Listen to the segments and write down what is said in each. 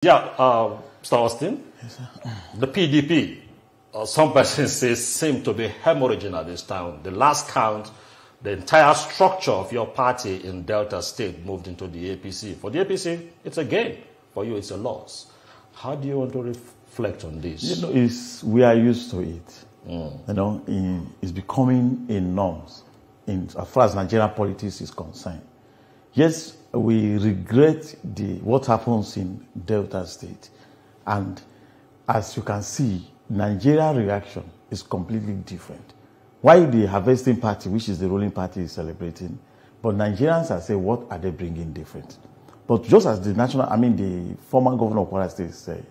Yeah, Mr. Austin, yes, the PDP, some persons say, seem to be hemorrhaging at this time. The last count, the entire structure of your party in Delta State moved into the APC. For the APC, it's a gain. For you, it's a loss. How do you want to reflect on this? You know, we are used to it. You know, it's becoming a norm as far as Nigerian politics is concerned. Yes, we regret what happens in Delta State. And as you can see, Nigeria's reaction is completely different. Why the harvesting party, which is the ruling party, is celebrating, but Nigerians are saying, what are they bringing different? But just as the former governor of Kwara State said,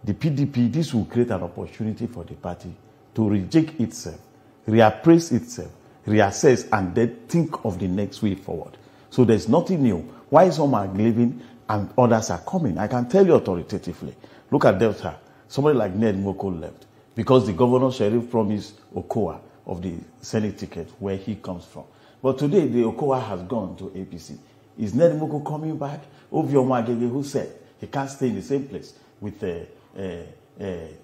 the PDP, this will create an opportunity for the party to reject itself, reappraise itself, reassess, and then think of the next way forward. So there's nothing new. Why some are leaving and others are coming? I can tell you authoritatively. Look at Delta. Somebody like Ned Nwoko left because the governor sheriff promised Okowa of the Senate ticket where he comes from. But today, the Okowa has gone to APC. Is Ned Nwoko coming back? Obioma Agege, who said he can't stay in the same place with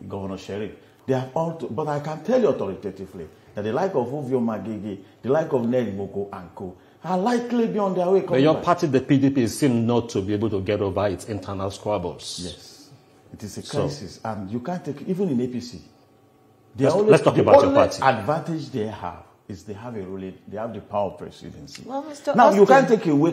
Governor Sheriff. They have all but I can tell you authoritatively that the like of Obioma Agege, the like of Ned Nwoko and co, are likely be on their way. But your party, the PDP, seems not to be able to get over its internal squabbles. Yes, it is a crisis, and you can't take even in APC. Let's talk about your party. The only advantage they have is they have they have the power of presidency. Well, Mr. Now Austin, you can't take away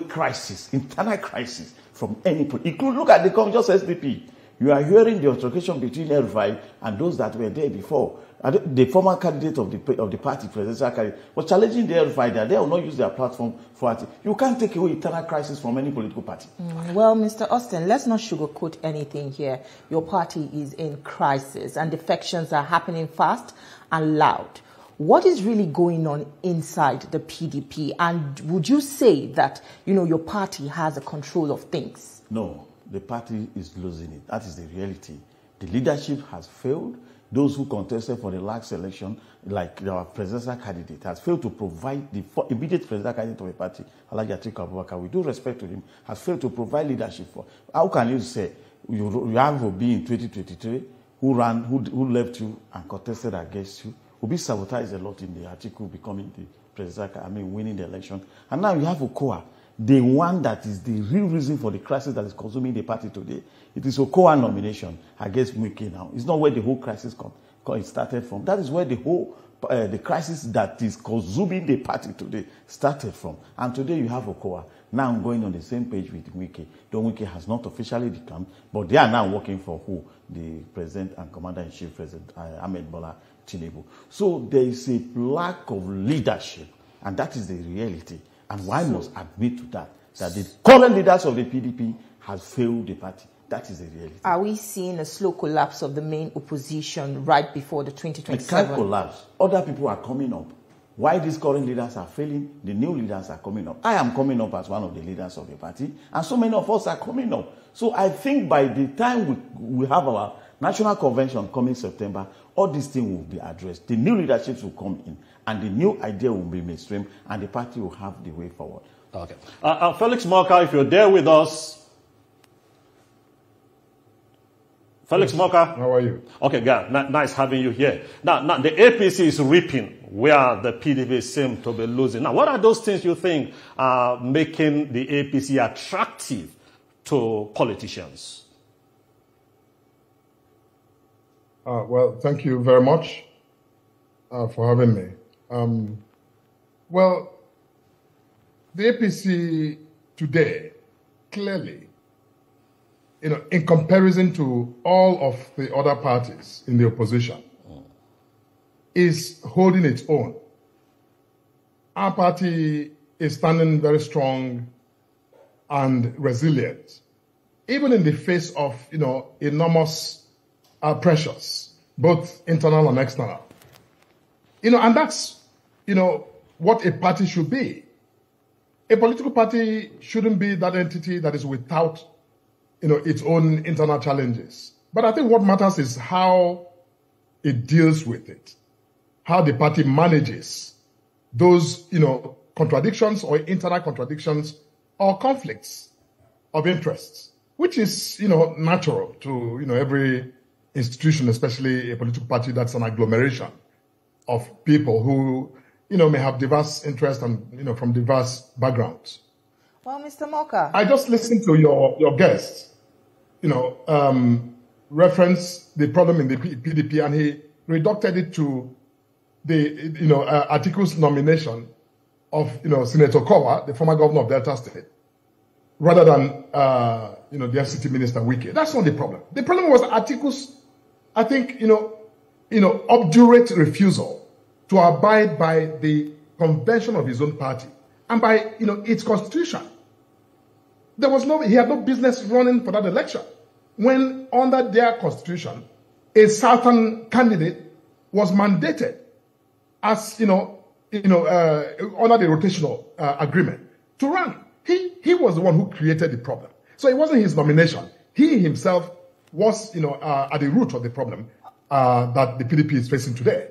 internal crisis from any. Include look at the just SDP. You are hearing the altercation between El-Rufai and those that were there before. The former candidate of the party, presidential candidate, was challenging the El-Rufai. They will not use their platform for it. You can't take away internal crisis from any political party. Well, Mr. Austin, let's not sugarcoat anything here. Your party is in crisis and defections are happening fast and loud. What is really going on inside the PDP? And would you say that, your party has a control of things? No, the party is losing it. That is the reality. The leadership has failed. Those who contested for the last election, like our presidential candidate, has failed to provide the immediate presidential candidate of the party, Alhaji Atiku Abubakar, with due respect to him, has failed to provide leadership for. How can you say you have Obi in 2023 who left you and contested against you? Obi sabotaged a lot in the Atiku becoming the presidential, winning the election. And now you have Okowa, the one that is the real reason for the crisis that is consuming the party today. It is Okowa nomination against Wike now. It's not where the whole crisis started from. That is where the whole the crisis that is consuming the party today started from. And today you have Okowa now going on the same page with Wike. Though Wike has not officially become, but they are now working for who? The President and Commander-in-Chief, President Ahmed Bola Tinubu. So there is a lack of leadership, and that is the reality. And one must admit to that the current leaders of the PDP has failed the party. That is the reality. Are we seeing a slow collapse of the main opposition right before the 2027? It can't collapse. Other people are coming up. Why these current leaders are failing, the new leaders are coming up. I am coming up as one of the leaders of the party, and so many of us are coming up. So I think by the time we have our national convention coming September, all these things will be addressed. The new leaderships will come in, and the new idea will be mainstream, and the party will have the way forward. Okay. Felix Moka, if you're there with us. Felix Moka. How are you? Okay, nice having you here. Now, the APC is reaping where the PDP seem to be losing. Now, what are those things you think are making the APC attractive to politicians? Well, thank you very much for having me. Well, the APC today, clearly, in comparison to all of the other parties in the opposition, is holding its own. Our party is standing very strong and resilient, even in the face of, enormous pressures, both internal and external. And that's, what a party should be. A political party shouldn't be that entity that is without, its own internal challenges. But I think what matters is how it deals with it, how the party manages those, contradictions or internal contradictions or conflicts of interests, which is, natural to, every institution, especially a political party that's an agglomeration of people who, may have diverse interests and, from diverse backgrounds. Well, Mr. Moka, I just listened to your guest, reference the problem in the PDP, and he reducted it to the, Atiku's nomination of, Senator Kowa, the former governor of Delta State, rather than, the FCT minister Wike. That's not the problem. The problem was Atiku's, I think, obdurate refusal to abide by the convention of his own party and by, its constitution. He had no business running for that election when under their constitution, a Southern candidate was mandated as, under the rotational agreement to run. He was the one who created the problem. So it wasn't his nomination. He himself was, at the root of the problem that the PDP is facing today.